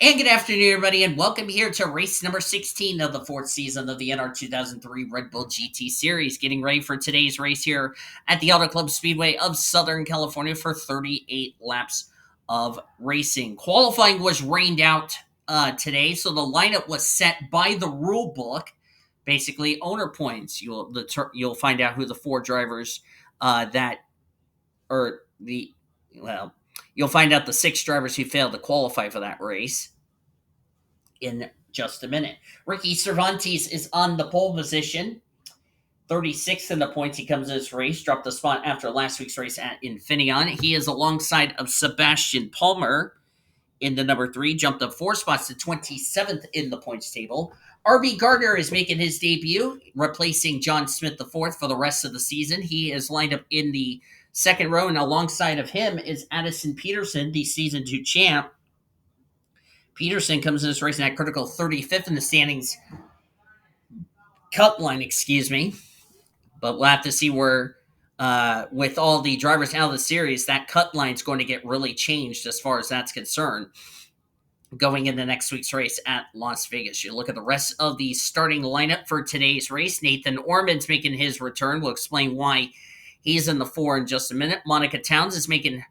And good afternoon, everybody, and welcome here to race number 16 of the fourth season of the NR2003 Red Bull GT Series. Getting ready for today's race here at the Auto Club Speedway of Southern California for 38 laps of racing. Qualifying was rained out today, so the lineup was set by the rule book. Basically, owner points. You'll find out who the four drivers that or the well, you'll find out the six drivers who failed to qualify for that race in just a minute. Ricky Cervantes is on the pole position, 36th in the points. He comes to this race, dropped the spot after last week's race at Infineon. He is alongside of Sebastian Palmer in the number three, jumped up 4 spots to 27th in the points table. RB Gardner is making his debut, replacing John Smith IV for the rest of the season. He is lined up in the second row, and alongside of him is Addison Peterson, the season two champ. Peterson comes in this race at critical 35th in the standings cut line, excuse me. But we'll have to see where, with all the drivers out of the series, that cut line is going to get really changed as far as that's concerned going into next week's race at Las Vegas. You look at the rest of the starting lineup for today's race. Nathan Orman's making his return. We'll explain why he's in the four in just a minute. Monica Towns is making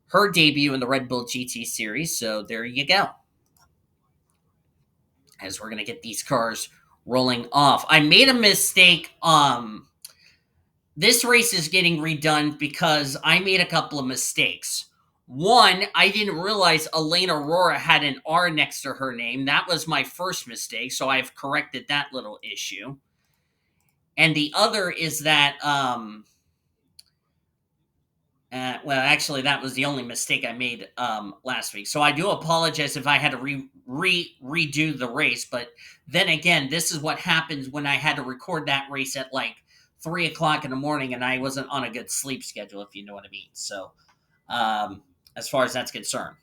her debut in the Red Bull GT Series. So there you go. As we're going to get these cars rolling off. I made a mistake. This race is getting redone because I made a couple of mistakes. One, I didn't realize Elena Aurora had an R next to her name. That was my first mistake, so I've corrected that little issue. And the other is that, actually, that was the only mistake I made last week. So I do apologize if I had to redo the race. But then again, this is what happens when I had to record that race at like 3 o'clock in the morning and I wasn't on a good sleep schedule, if you know what I mean. So as far as that's concerned.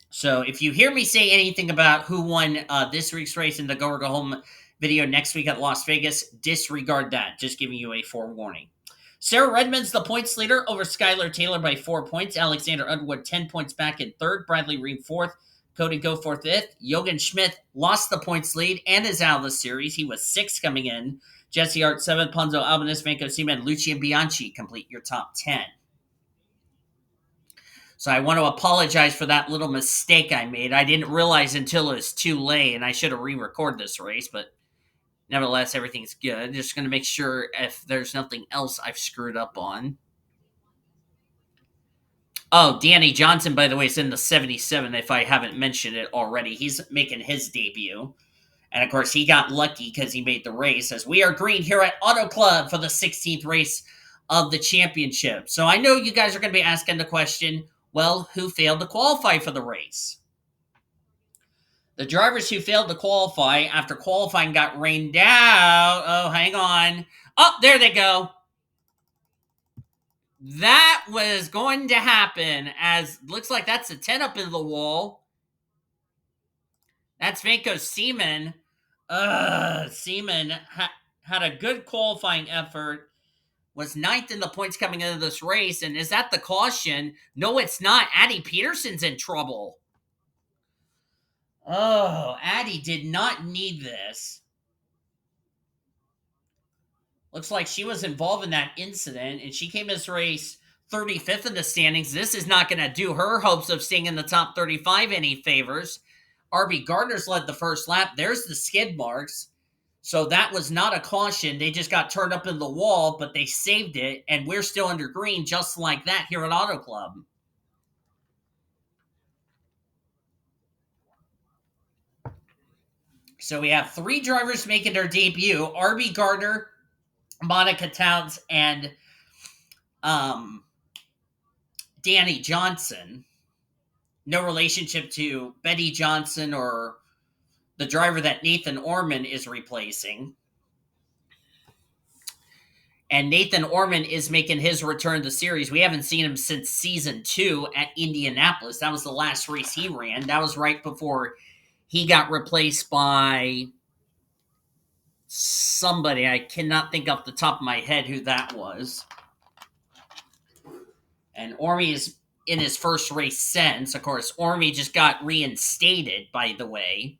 So if you hear me say anything about who won this week's race in the Go or Go Home video next week at Las Vegas, disregard that. Just giving you a forewarning. Sarah Redmond's the points leader over Skylar Taylor by 4 points. Alexander Underwood 10 points back in third. Bradley Ream fourth. Cody Goforth fifth. Jogan Schmidt lost the points lead and is out of the series. He was sixth coming in. J Ard seventh. Ponzo Albanus, Vanco Seaman, Lucian Bianchi complete your top 10. So I want to apologize for that little mistake I made. I didn't realize until it was too late, and I should have re-recorded this race, but nevertheless, everything's good. Just going to make sure if there's nothing else I've screwed up on. Oh, Danny Johnson, by the way, is in the 77, if I haven't mentioned it already. He's making his debut. And, of course, he got lucky because he made the race, as we are green here at Auto Club for the 16th race of the championship. So I know you guys are going to be asking the question, well, who failed to qualify for the race? The drivers who failed to qualify after qualifying got rained out. Oh, hang on. Oh, there they go. That was going to happen, as looks like that's a 10 up in the wall. That's Vanco Seaman. Seaman had a good qualifying effort. Was ninth in the points coming into this race. And is that the caution? No, it's not. Addie Peterson's in trouble. Oh, Addie did not need this. Looks like she was involved in that incident, and she came this race 35th in the standings. This is not going to do her hopes of staying in the top 35 any favors. RB Gardner's led the first lap. There's the skid marks. So that was not a caution. They just got turned up in the wall, but they saved it, and we're still under green just like that here at Auto Club. So we have three drivers making their debut. RB Gardner, Monica Towns, and Danny Johnson. No relationship to Betty Johnson or the driver that Nathan Orman is replacing. And Nathan Orman is making his return to the series. We haven't seen him since season 2 at Indianapolis. That was the last race he ran. That was right before he got replaced by somebody. I cannot think off the top of my head who that was. And Ormy is in his first race since. Of course, Ormy just got reinstated, by the way.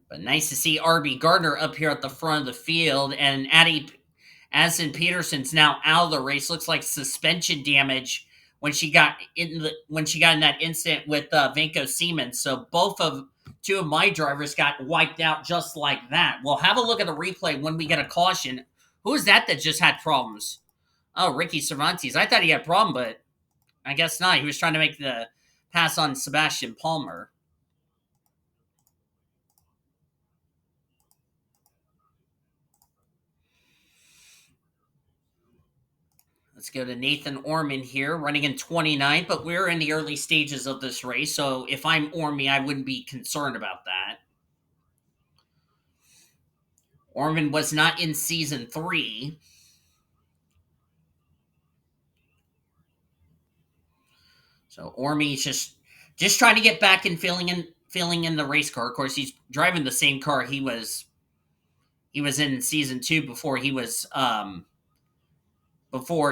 But nice to see R.B. Gardner up here at the front of the field, and Addison Peterson's now out of the race. Looks like suspension damage when she got in that incident with Vanko Siemens. So two of my drivers got wiped out just like that. We'll have a look at the replay when we get a caution. Who is that just had problems? Oh, Ricky Cervantes. I thought he had a problem, but I guess not. He was trying to make the pass on Sebastian Palmer. Let's go to Nathan Orman here, running in 29th, but we're in the early stages of this race, so if I'm Ormy, I wouldn't be concerned about that. Orman was not in Season 3. So Ormy's just trying to get back and filling in the race car. Of course, he's driving the same car he was in Season 2 before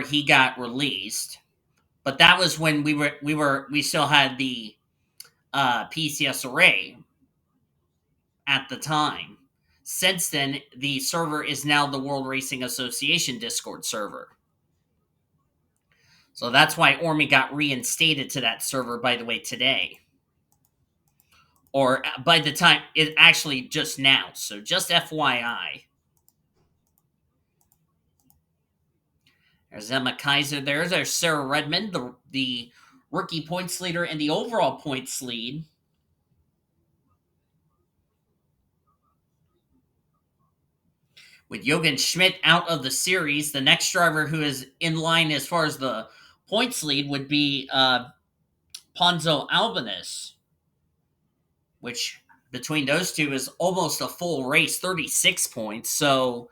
he got released. But that was when we still had the PCS array at the time. Since then, the server is now the World Racing Association Discord server. So that's why Ormy got reinstated to that server, by the way, today. Or by the time, it actually just now. So just FYI. There's Emma Kaiser there. There's Sarah Redmond, the rookie points leader and the overall points lead. With Jürgen Schmidt out of the series, the next driver who is in line as far as the points lead would be Ponzo Albanus, which between those two is almost a full race, 36 points. So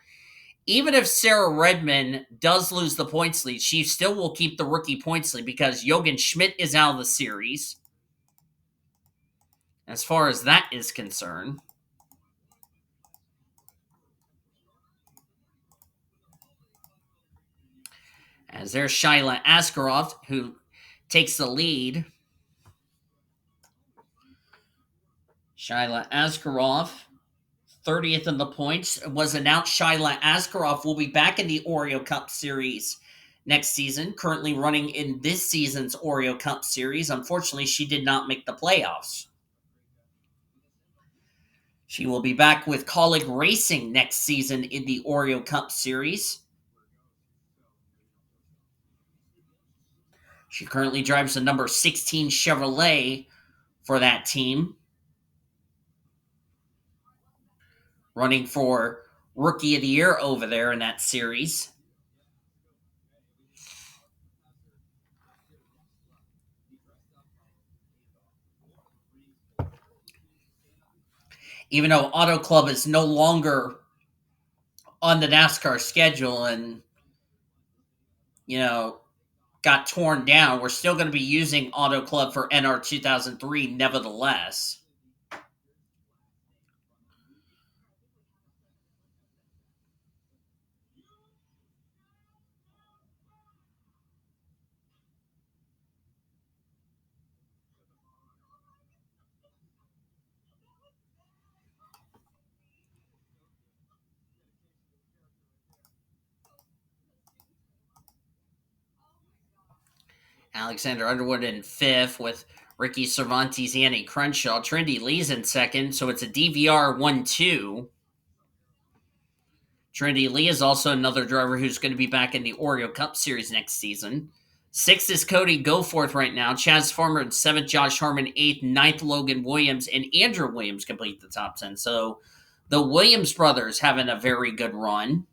even if Sarah Redmond does lose the points lead, she still will keep the rookie points lead because Jürgen Schmidt is out of the series, as far as that is concerned. As there's Shyla Askarov, who takes the lead. Shyla Askarov, 30th in the points. It was announced Shyla Askarov will be back in the Oreo Cup Series next season, currently running in this season's Oreo Cup Series. Unfortunately, she did not make the playoffs. She will be back with Colleague Racing next season in the Oreo Cup Series. She currently drives the number 16 Chevrolet for that team, running for Rookie of the Year over there in that series. Even though Auto Club is no longer on the NASCAR schedule and, got torn down, we're still going to be using Auto Club for NR2003 nevertheless. Alexander Underwood in 5th with Ricky Cervantes, Annie Crenshaw. Trinity Lee's in 2nd, so it's a DVR 1-2. Trinity Lee is also another driver who's going to be back in the Oreo Cup Series next season. 6th is Cody Goforth right now. Chaz Farmer in 7th, Josh Harmon 8th, 9th Logan Williams, and Andrew Williams complete the top 10. So the Williams brothers having a very good run.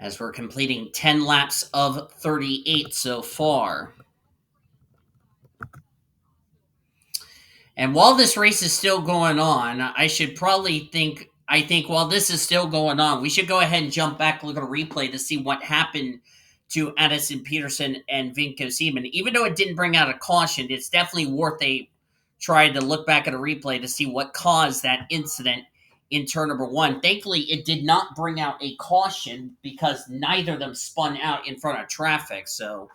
As we're completing 10 laps of 38 so far. And while this race is still going on, I think while this is still going on, we should go ahead and jump back, look at a replay to see what happened to Addison Peterson and Vinko Seaman. Even though it didn't bring out a caution, it's definitely worth a try to look back at a replay to see what caused that incident in turn number one. Thankfully, it did not bring out a caution because neither of them spun out in front of traffic. So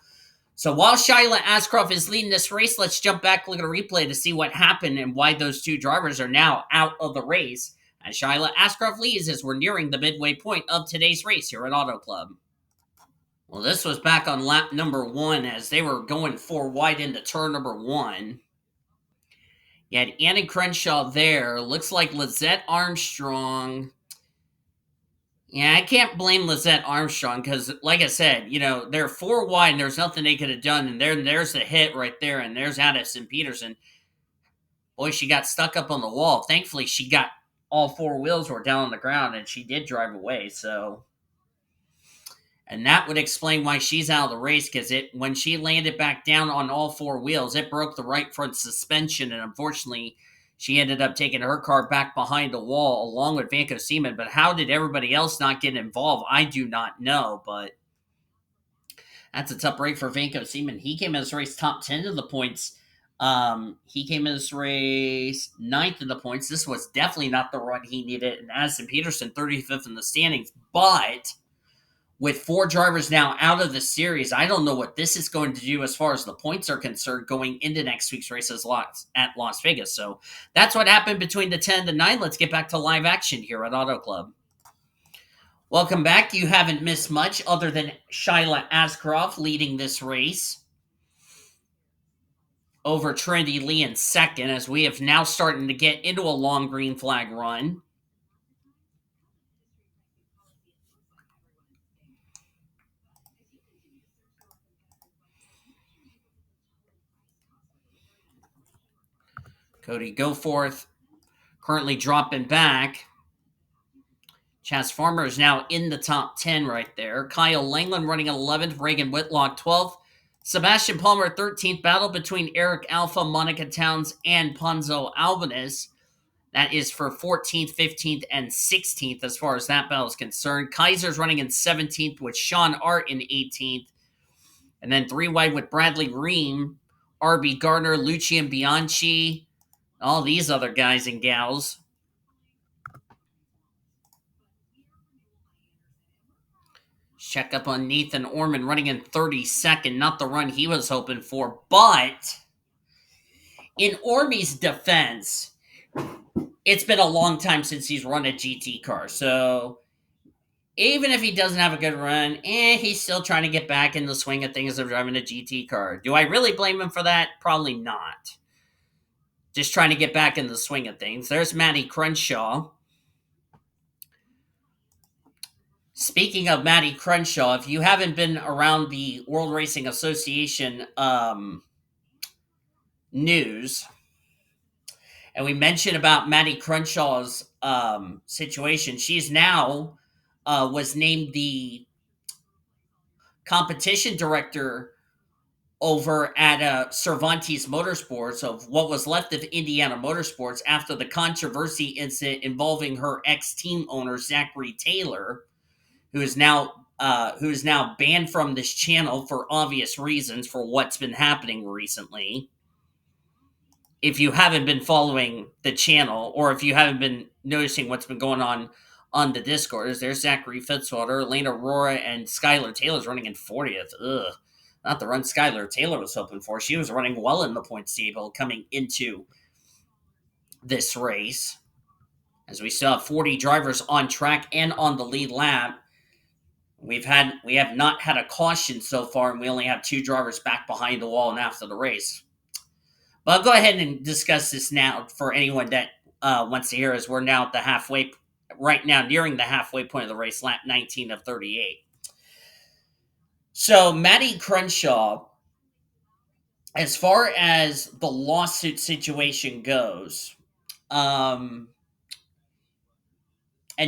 while Shyla Ashcroft is leading this race, let's jump back, look at a replay to see what happened and why those two drivers are now out of the race. As Shyla Ashcroft leads as we're nearing the midway point of today's race here at Auto Club. Well, this was back on lap number one as they were going four wide into turn number one. You had Anna Crenshaw there. Looks like Lizette Armstrong. Yeah, I can't blame Lizette Armstrong because, like I said, they're four wide and there's nothing they could have done. And there's the hit right there. And there's Addison Peterson. Boy, she got stuck up on the wall. Thankfully, she got all four wheels were down on the ground and she did drive away. And that would explain why she's out of the race because when she landed back down on all four wheels, it broke the right front suspension. And unfortunately, she ended up taking her car back behind the wall along with Vanko Seaman. But how did everybody else not get involved? I do not know. But that's a tough break for Vanko Seaman. He came in this race top 10 of the points. He came in this race 9th in the points. This was definitely not the run he needed. And Addison Peterson, 35th in the standings. But with four drivers now out of the series, I don't know what this is going to do as far as the points are concerned going into next week's races at Las Vegas. So that's what happened between the 10 and the 9. Let's get back to live action here at Auto Club. Welcome back. You haven't missed much other than Shyla Ashcroft leading this race over Trinity Lee in second as we have now starting to get into a long green flag run. Cody Goforth currently dropping back. Chaz Farmer is now in the top 10 right there. Kyle Langeland running 11th. Reagan Whitlock 12th. Sebastian Palmer 13th. Battle between Eric Alpha, Monica Towns, and Ponzo Albanus. That is for 14th, 15th, and 16th as far as that battle is concerned. Kaiser's running in 17th with Sean Art in 18th. And then three wide with Bradley Ream, RB Gardner, Lucian Bianchi, all these other guys and gals. Check up on Nathan Orman running in 32nd. Not the run he was hoping for. But in Ormy's defense, it's been a long time since he's run a GT car. So even if he doesn't have a good run, he's still trying to get back in the swing of things of driving a GT car. Do I really blame him for that? Probably not. Just trying to get back in the swing of things. There's Matty Crenshaw. Speaking of Matty Crenshaw, if you haven't been around the World Racing Association news, and we mentioned about Matty Crenshaw's situation, she's now was named the competition director over at Cervantes Motorsports of what was left of Indiana Motorsports after the controversy incident involving her ex-team owner, Zachary Taylor, who is now banned from this channel for obvious reasons for what's been happening recently. If you haven't been following the channel, or if you haven't been noticing what's been going on the Discord, there's Zachary Fitzwater, Elena Aurora, and Skylar Taylor's running in 40th. Ugh. Not the run Skylar Taylor was hoping for. She was running well in the points table coming into this race. As we still have 40 drivers on track and on the lead lap. We have not had a caution so far, and we only have two drivers back behind the wall and after the race. But I'll go ahead and discuss this now for anyone that wants to hear us. We're now at the halfway, right now nearing the halfway point of the race, lap 19 of 38. So Matty Crenshaw, as far as the lawsuit situation goes, and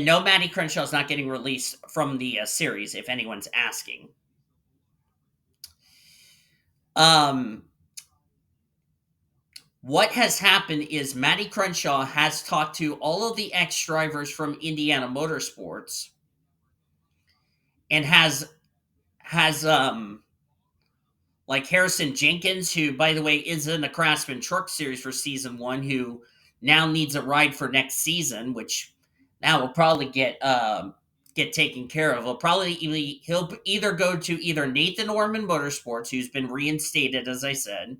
no, Matty Crenshaw is not getting released from the series, if anyone's asking. What has happened is Matty Crenshaw has talked to all of the ex-drivers from Indiana Motorsports and has has like Harrison Jenkins, who, by the way, is in the Craftsman Truck Series for season one, who now needs a ride for next season, which now will probably get taken care of. He'll either go to either Nathan Orman Motorsports, who's been reinstated, as I said.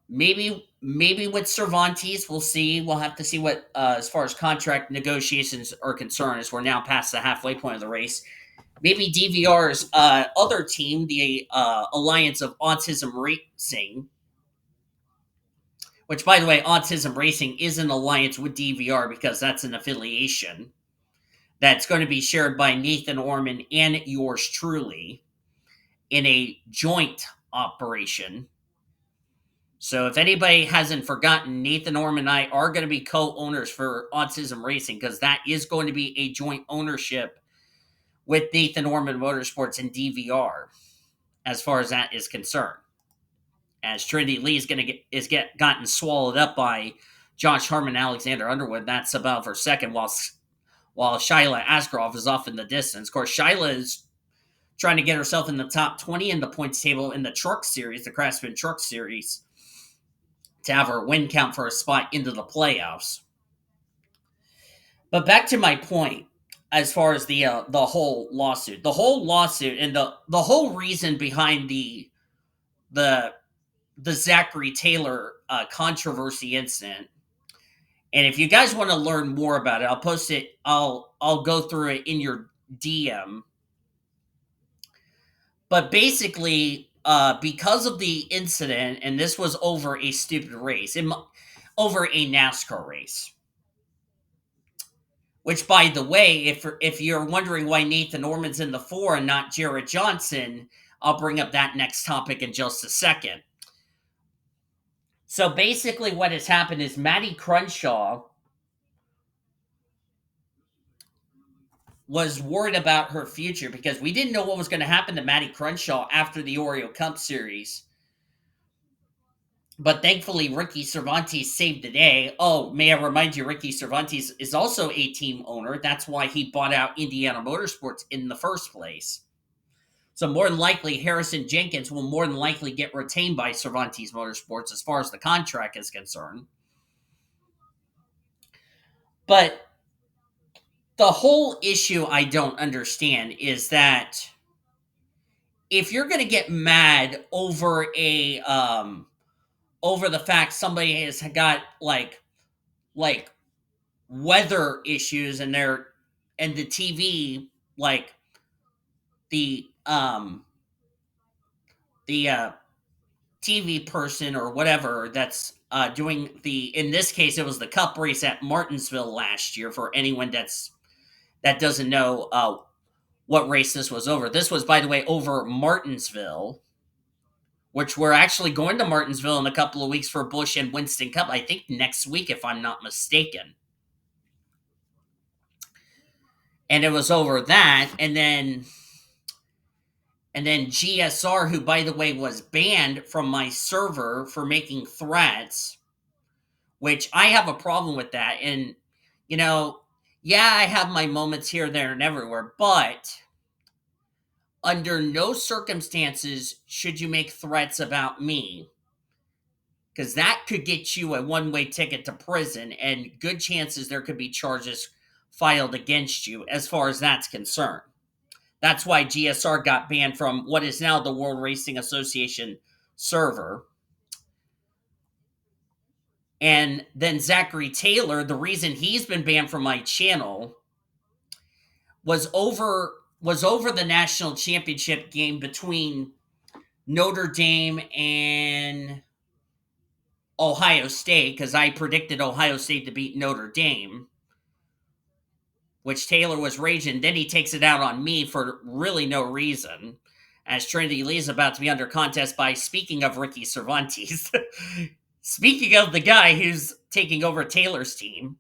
Maybe with Cervantes, we'll see. We'll have to see what as far as contract negotiations are concerned, as we're now past the halfway point of the race. Maybe DVR's other team, the Alliance of Autism Racing, which, by the way, Autism Racing is an alliance with DVR because that's an affiliation that's going to be shared by Nathan Orman and yours truly in a joint operation. So if anybody hasn't forgotten, Nathan Orman and I are going to be co-owners for Autism Racing because that is going to be a joint ownership with Nathan Orman Motorsports and DVR as far as that is concerned. As Trinity Lee is going to gotten swallowed up by Josh Harmon, Alexander Underwood. That's about for second, while Shyla Asgroff is off in the distance. Of course, Shyla is trying to get herself in the top 20 in the points table in the Truck Series, the Craftsman Truck Series, to have her win count for a spot into the playoffs. But back to my point, as far as the whole lawsuit, and the whole reason behind the Zachary Taylor controversy incident. And if you guys want to learn more about it, I'll post it. I'll go through it in your DM. But basically, because of the incident, and this was over a stupid race, over a NASCAR race. Which, by the way, if you're wondering why Nathan Orman's in the 4 and not Jarrett Johnson, I'll bring up that next topic in just a second. So basically, what has happened is Maddie Crenshaw was worried about her future because we didn't know what was going to happen to Maddie Crenshaw after the Oreo Cup Series. But thankfully, Ricky Cervantes saved the day. Oh, may I remind you, Ricky Cervantes is also a team owner. That's why he bought out Indiana Motorsports in the first place. So more than likely, Harrison Jenkins will more than likely get retained by Cervantes Motorsports as far as the contract is concerned. But the whole issue I don't understand is that if you're going to get mad over over the fact somebody has got like weather issues and the TV, like the TV person or whatever that's doing in this case it was the Cup race at Martinsville last year. For anyone that doesn't know what race this was over, this was, by the way, over Martinsville, which we're actually going to Martinsville in a couple of weeks for Busch and Winston Cup. I think next week, if I'm not mistaken. And it was over that, and then GSR, who, by the way, was banned from my server for making threats, which I have a problem with that. And, yeah, I have my moments here, there, and everywhere, but under no circumstances should you make threats about me, because that could get you a one-way ticket to prison, and good chances there could be charges filed against you as far as that's concerned. That's why GSR got banned from what is now the World Racing Association server. And then Zachary Taylor, the reason he's been banned from my channel was over the national championship game between Notre Dame and Ohio State, because I predicted Ohio State to beat Notre Dame, which Taylor was raging. Then he takes it out on me for really no reason, as Trinity Lee is about to be under contest by, speaking of Ricky Cervantes, speaking of the guy who's taking over Taylor's team,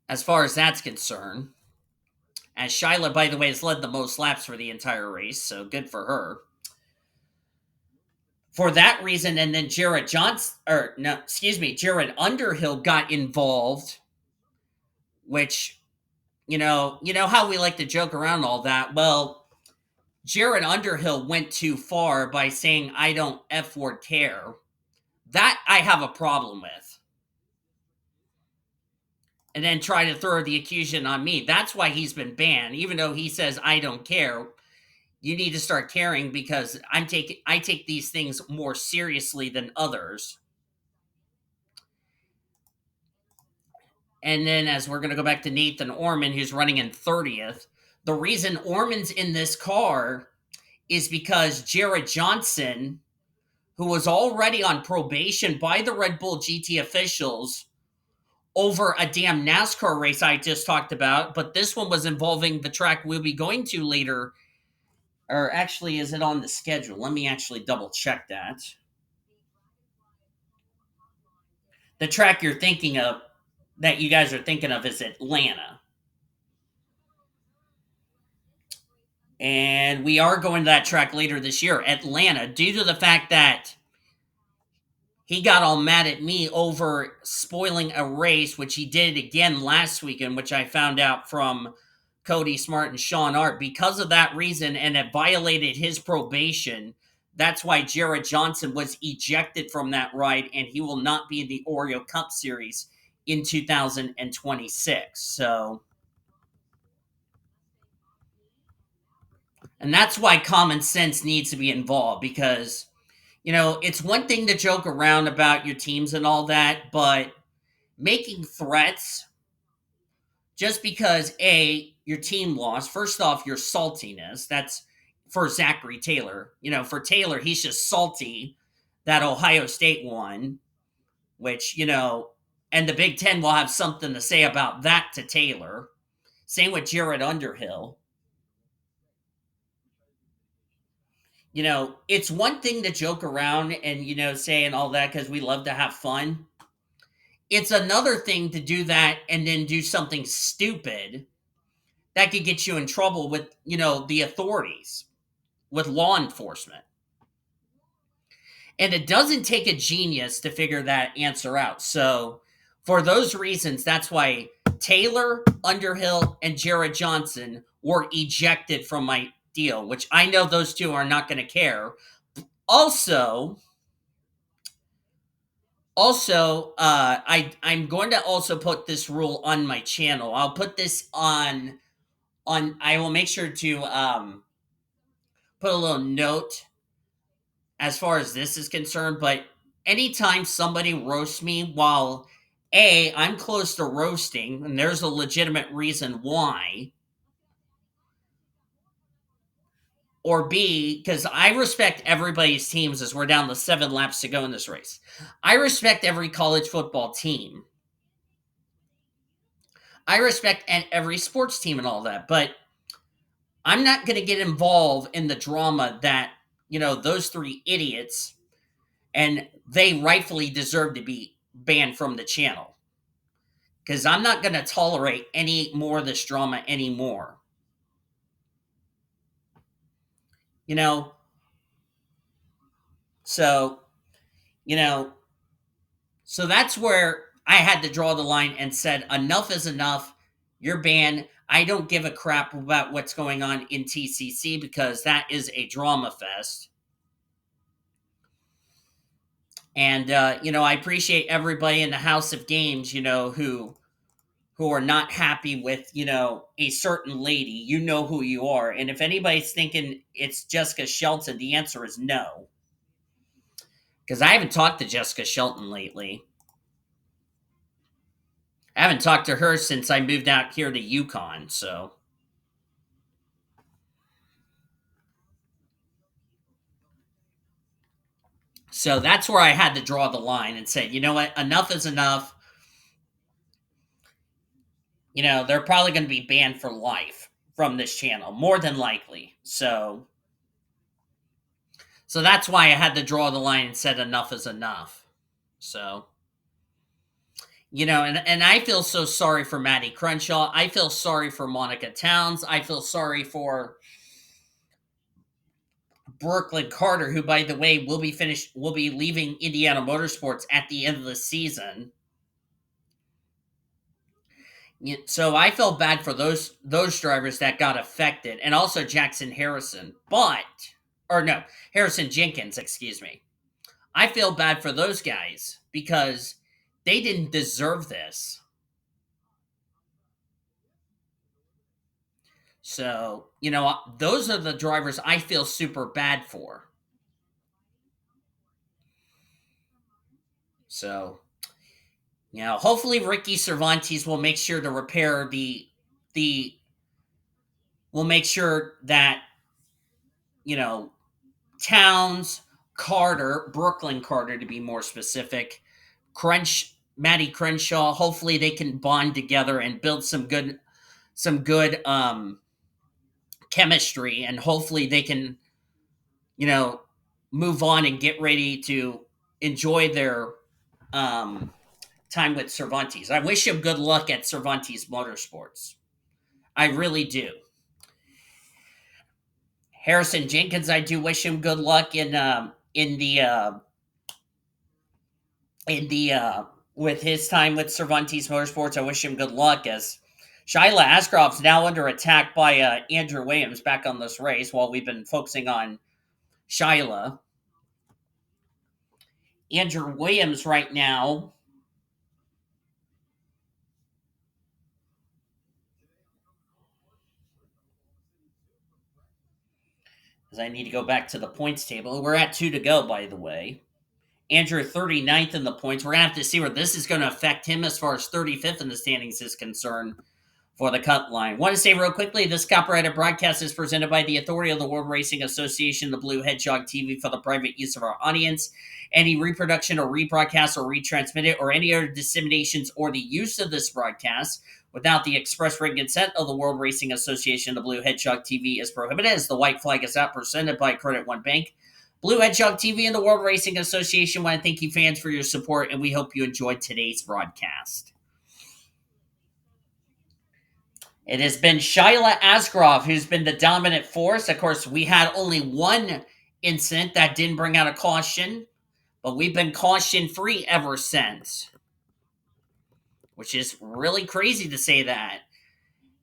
as far as that's concerned. As Shyla, by the way, has led the most laps for the entire race, so good for her. For that reason, and then Jared Underhill got involved, which you know how we like to joke around and all that. Well, Jared Underhill went too far by saying I don't F word care. That I have a problem with. And then try to throw the accusation on me. That's why he's been banned, even though he says I don't care. You need to start caring because I take these things more seriously than others. And then as we're gonna go back to Nathan Orman, who's running in 30th, the reason Orman's in this car is because Jared Johnson, who was already on probation by the Red Bull GT officials over a damn NASCAR race I just talked about, but this one was involving the track we'll be going to later. Or actually, is it on the schedule? Let me actually double check that. The track you're thinking of, that you guys are thinking of, is Atlanta. And we are going to that track later this year, Atlanta, due to the fact that he got all mad at me over spoiling a race, which he did again last weekend, which I found out from Cody Smart and Sean Art. Because of that reason, and it violated his probation, that's why Jared Johnson was ejected from that ride, and he will not be in the Oreo Cup Series in 2026. So, and that's why common sense needs to be involved because, it's one thing to joke around about your teams and all that, but making threats just because your team lost. First off, your saltiness. That's for Zachary Taylor. For Taylor, he's just salty that Ohio State won, which and the Big Ten will have something to say about that to Taylor. Same with Jared Underhill. It's one thing to joke around and say and all that because we love to have fun. It's another thing to do that and then do something stupid that could get you in trouble with, the authorities, with law enforcement. And it doesn't take a genius to figure that answer out. So, for those reasons, that's why Taylor, Underhill, and Jared Johnson were ejected from my deal, which I know those two are not going to care. Also, I'm going to also put this rule on my channel. I'll put this on. I will make sure to put a little note as far as this is concerned. But anytime somebody roasts me while I'm close to roasting, and there's a legitimate reason why, or B, because I respect everybody's teams as we're down to 7 laps to go in this race. I respect every college football team. I respect every sports team and all that, but I'm not going to get involved in the drama that, those 3 idiots, and they rightfully deserve to be banned from the channel. Because I'm not going to tolerate any more of this drama anymore. You know, so, you know, so that's where I had to draw the line and said, enough is enough. You're banned. I don't give a crap about what's going on in TCC because that is a drama fest. And I appreciate everybody in the House of Games, who are not happy with, a certain lady. You know who you are. And if anybody's thinking it's Jessica Shelton, the answer is no. Because I haven't talked to Jessica Shelton lately. I haven't talked to her since I moved out here to Yukon, so. So that's where I had to draw the line and say, you know what, enough is enough. They're probably going to be banned for life from this channel, more than likely. So that's why I had to draw the line and said enough is enough. So, and I feel so sorry for Maddie Crenshaw. I feel sorry for Monica Towns. I feel sorry for Brooklyn Carter, who, by the way, will be leaving Indiana Motorsports at the end of the season. So I felt bad for those drivers that got affected, and also Jackson Harrison, or no, Harrison Jenkins, excuse me. I feel bad for those guys because they didn't deserve this. So, those are the drivers I feel super bad for. So, hopefully Ricky Cervantes will make sure to repair the will make sure that, you know, Towns, Carter, Brooklyn Carter to be more specific, Matty Crenshaw, hopefully they can bond together and build some good chemistry, and hopefully they can, you know, move on and get ready to enjoy their um time with Cervantes. I wish him good luck at Cervantes Motorsports. I really do. Harrison Jenkins, I do wish him good luck in the with his time with Cervantes Motorsports. I wish him good luck as Shyla Ascroft's now under attack by Andrew Williams back on this race while we've been focusing on Shyla. Andrew Williams right now, as I need to go back to the points table. We're at 2 to go, by the way. Andrew 39th in the points. We're going to have to see where this is going to affect him as far as 35th in the standings is concerned for the cut line. Want to say real quickly, this copyrighted broadcast is presented by the authority of the World Racing Association, the Blue Hedgehog TV, for the private use of our audience. Any reproduction or rebroadcast or retransmitted or any other disseminations or the use of this broadcast without the express written consent of the World Racing Association, the Blue Hedgehog TV, is prohibited, as the white flag is out presented by Credit One Bank. Blue Hedgehog TV and the World Racing Association want to thank you fans for your support, and we hope you enjoyed today's broadcast. It has been Shyla Asgrove who's been the dominant force. Of course, we had only one incident that didn't bring out a caution, but we've been caution free ever since, which is really crazy to say that.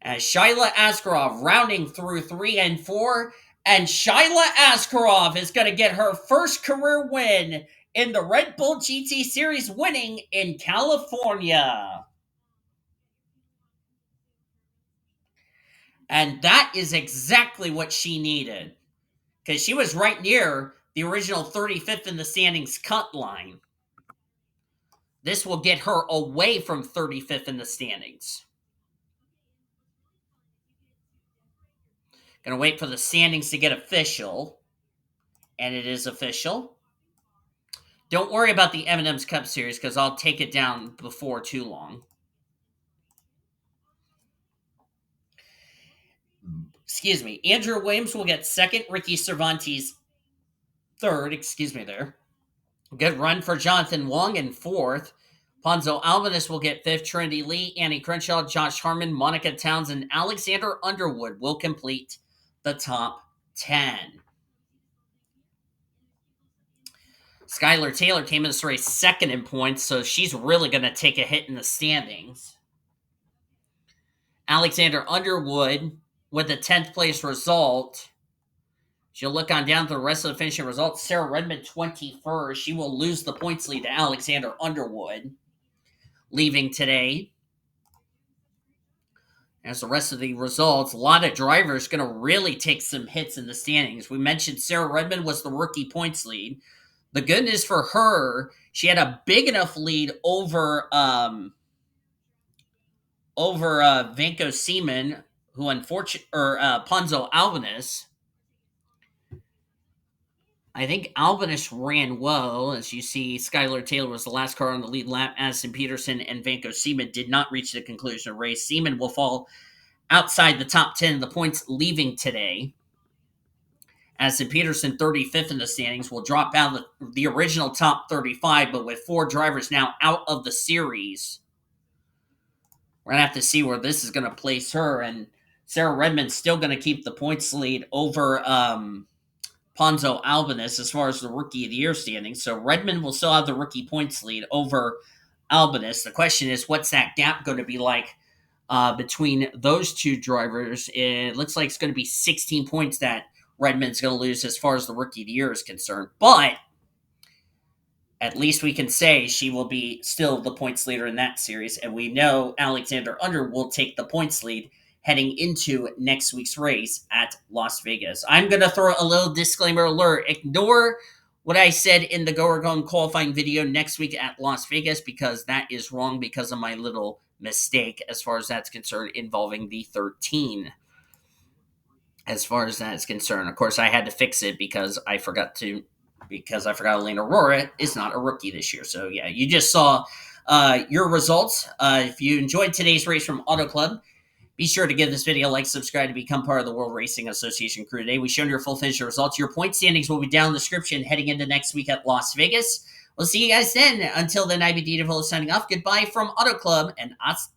As Shyla Askarov rounding through 3 and 4, and Shyla Askarov is going to get her first career win in the Red Bull GT Series, winning in California. And that is exactly what she needed, because she was right near the original 35th in the standings cut line. This will get her away from 35th in the standings. Gonna wait for the standings to get official. And it is official. Don't worry about the M&M's Cup Series, because I'll take it down before too long. Excuse me. Andrew Williams will get second. Ricky Cervantes third. Excuse me there. Good run for Jonathan Wong in fourth. Ponzo Albanus will get fifth. Trinity Lee, Annie Crenshaw, Josh Harmon, Monica Townsend, Alexander Underwood will complete the top 10. Skylar Taylor came in this race second in points, so she's really going to take a hit in the standings. Alexander Underwood with a 10th place result. She'll look on down to the rest of the finishing results. Sarah Redmond 21st. She will lose the points lead to Alexander Underwood, leaving today. As the rest of the results, a lot of drivers going to really take some hits in the standings. We mentioned Sarah Redmond was the rookie points lead. The good news for her, she had a big enough lead over Vanko Seaman, who Ponzo Albanus. I think Albanus ran well. As you see, Skylar Taylor was the last car on the lead lap. Addison Peterson and Vanko Seaman did not reach the conclusion of the race. Seaman will fall outside the top 10 of the points leaving today. Addison Peterson, 35th in the standings, will drop out the original top 35, but with 4 drivers now out of the series, we're going to have to see where this is going to place her. And Sarah Redmond's still going to keep the points lead over Ponzo Albanus as far as the Rookie of the Year standing. So Redmond will still have the rookie points lead over Albanus. The question is, what's that gap going to be like between those two drivers. It looks like it's going to be 16 points that Redman's going to lose as far as the Rookie of the Year is concerned. But at least we can say she will be still the points leader in that series. And we know Alexander Underwood will take the points lead heading into next week's race at Las Vegas. I'm going to throw a little disclaimer alert. Ignore what I said in the Go or Gone qualifying video next week at Las Vegas, because that is wrong because of my little mistake as far as that's concerned involving the 13. As far as that is concerned, of course, I had to fix it because I forgot Elena Aurora is not a rookie this year. So yeah, you just saw your results. If you enjoyed today's race from Auto Club, be sure to give this video a like, subscribe to become part of the World Racing Association crew today. We showed your full finisher results. Your point standings will be down in the description heading into next week at Las Vegas. We'll see you guys then. Until then, IBD Devil signing off. Goodbye from Auto Club and us.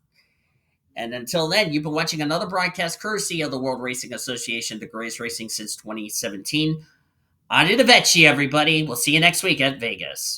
And until then, you've been watching another broadcast courtesy of the World Racing Association, the greatest racing since 2017. Arrivederci, everybody. We'll see you next week at Vegas.